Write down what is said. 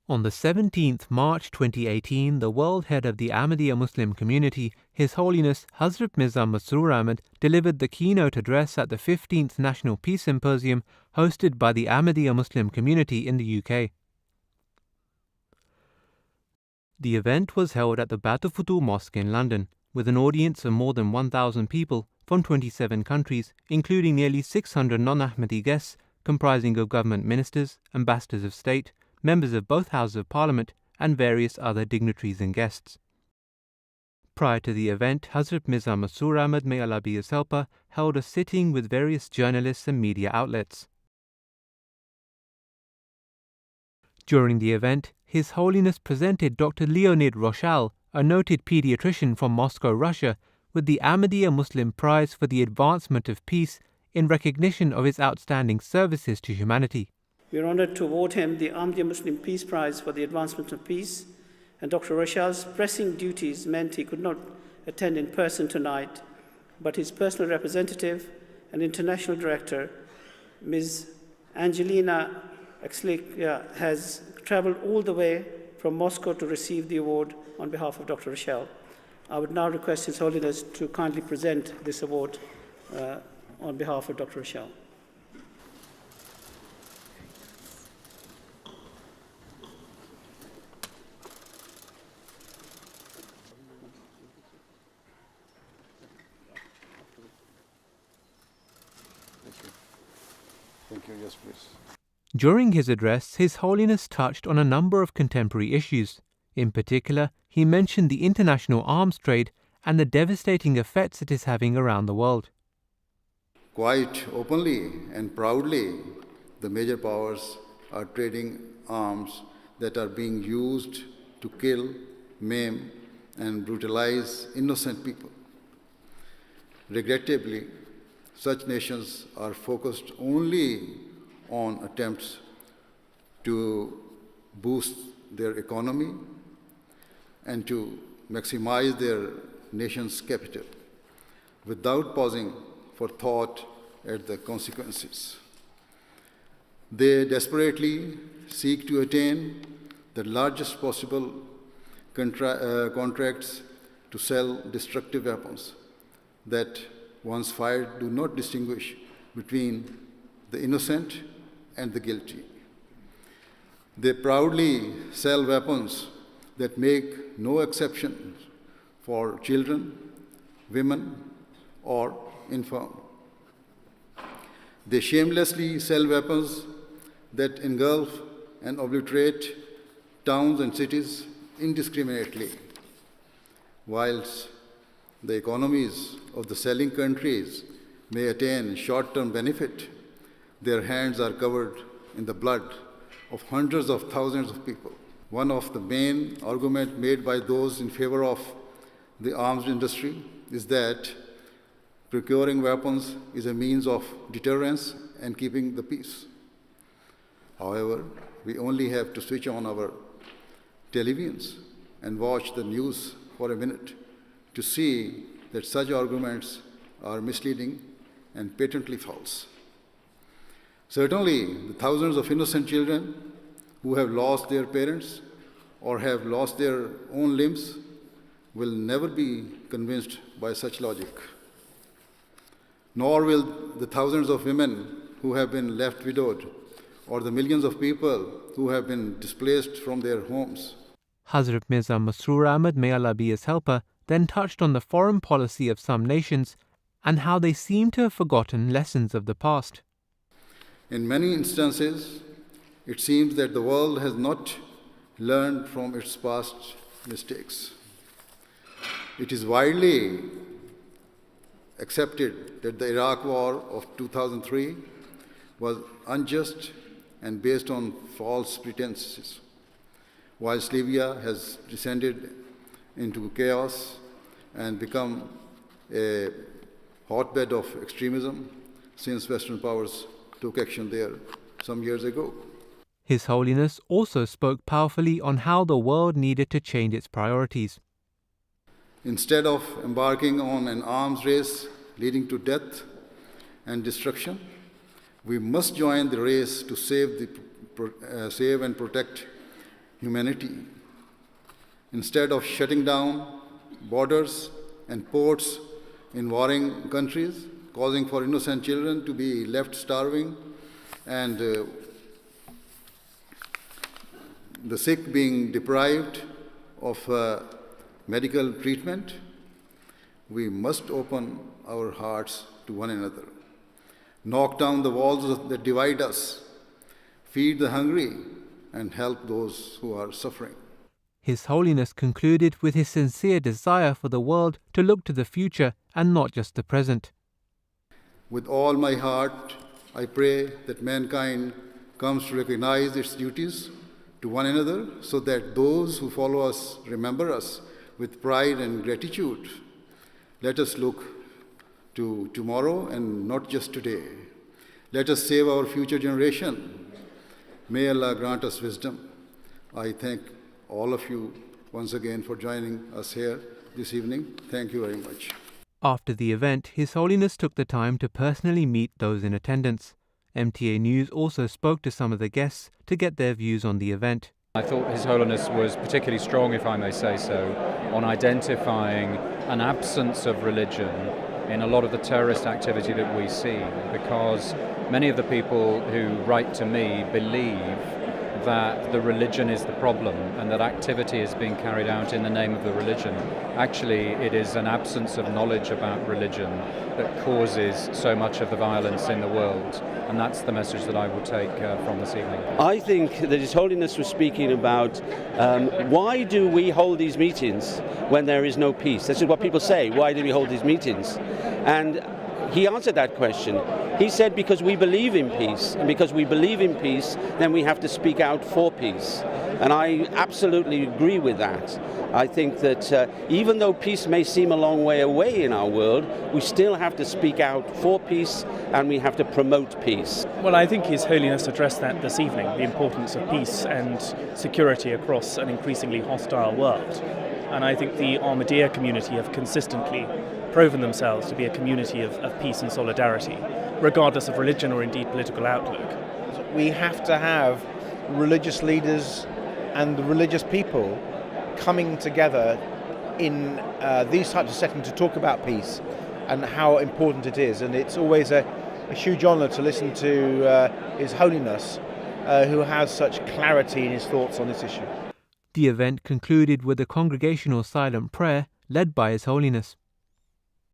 On the 17th March 2018, the world head of the Ahmadiyya Muslim community, His Holiness Hazrat Mirza Masroor Ahmad, delivered the keynote address at the 15th National Peace Symposium hosted by the Ahmadiyya Muslim community in the UK. The event was held at the Batafutu Mosque in London, with an audience of more than 1,000 people from 27 countries, including nearly 600 non-Ahmadi guests comprising of government ministers, ambassadors of state, members of both Houses of Parliament, and various other dignitaries and guests. Prior to the event, Hazrat Mirza Masroor Ahmad, may Allah be his helper, held a sitting with various journalists and media outlets. During the event, His Holiness presented Dr. Leonid Rochal, a noted pediatrician from Moscow, Russia, with the Ahmadiyya Muslim Prize for the Advancement of Peace in recognition of his outstanding services to humanity. We are honored to award him the Ahmadiyya Muslim Peace Prize for the Advancement of Peace, and Dr. Rochal's pressing duties meant he could not attend in person tonight, but his personal representative and international director, Ms. Angelina Exlik, has traveled all the way from Moscow to receive the award on behalf of Dr. Rochal. I would now request His Holiness to kindly present this award on behalf of Dr. Rochal. Thank you. Yes, please. During his address, His Holiness touched on a number of contemporary issues. In particular, he mentioned the international arms trade and the devastating effects it is having around the world. Quite openly and proudly, the major powers are trading arms that are being used to kill, maim, and brutalize innocent people. Regrettably, such nations are focused only on attempts to boost their economy and to maximize their nation's capital, without pausing for thought at the consequences. They desperately seek to attain the largest possible contracts to sell destructive weapons that, once fired, do not distinguish between the innocent and the guilty. They proudly sell weapons that make no exceptions for children, women, or infirm. They shamelessly sell weapons that engulf and obliterate towns and cities indiscriminately, whilst the economies of the selling countries may attain short-term benefit, their hands are covered in the blood of hundreds of thousands of people. One of the main arguments made by those in favor of the arms industry is that procuring weapons is a means of deterrence and keeping the peace. However, we only have to switch on our televisions and watch the news for a minute to see that such arguments are misleading and patently false. Certainly, the thousands of innocent children who have lost their parents or have lost their own limbs will never be convinced by such logic. Nor will the thousands of women who have been left widowed or the millions of people who have been displaced from their homes. Hazrat Mirza Masroor Ahmad, may Allah be his helper, then touched on the foreign policy of some nations and how they seem to have forgotten lessons of the past. In many instances, it seems that the world has not learned from its past mistakes. It is widely accepted that the Iraq War of 2003 was unjust and based on false pretenses, whilst Libya has descended into chaos and become a hotbed of extremism since Western powers took action there some years ago. His Holiness also spoke powerfully on how the world needed to change its priorities. Instead of embarking on an arms race leading to death and destruction, we must join the race to save and protect humanity. Instead of shutting down borders and ports in warring countries, causing for innocent children to be left starving, and the sick being deprived of medical treatment, we must open our hearts to one another, knock down the walls that divide us, feed the hungry, and help those who are suffering. His Holiness concluded with his sincere desire for the world to look to the future and not just the present. With all my heart, I pray that mankind comes to recognize its duties to one another, so that those who follow us remember us with pride and gratitude. Let us look to tomorrow and not just today. Let us save our future generation. May Allah grant us wisdom. I thank all of you once again for joining us here this evening. Thank you very much. After the event, His Holiness took the time to personally meet those in attendance. MTA News also spoke to some of the guests to get their views on the event. I thought His Holiness was particularly strong, if I may say so, on identifying an absence of religion in a lot of the terrorist activity that we see, because many of the people who write to me believe that the religion is the problem and that activity is being carried out in the name of the religion. Actually, it is an absence of knowledge about religion that causes so much of the violence in the world, and that's the message that I will take from this evening. I think that His Holiness was speaking about why do we hold these meetings when there is no peace? This is what people say, why do we hold these meetings? And he answered that question. He said, because we believe in peace, and because we believe in peace, then we have to speak out for peace. And I absolutely agree with that. I think that even though peace may seem a long way away in our world, we still have to speak out for peace, and we have to promote peace. Well, I think His Holiness addressed that this evening, the importance of peace and security across an increasingly hostile world. And I think the Ahmadiyya community have consistently proven themselves to be a community of peace and solidarity, regardless of religion or indeed political outlook. We have to have religious leaders and the religious people coming together in these types of settings to talk about peace and how important it is. And it's always a huge honour to listen to His Holiness, who has such clarity in his thoughts on this issue. The event concluded with a congregational silent prayer led by His Holiness.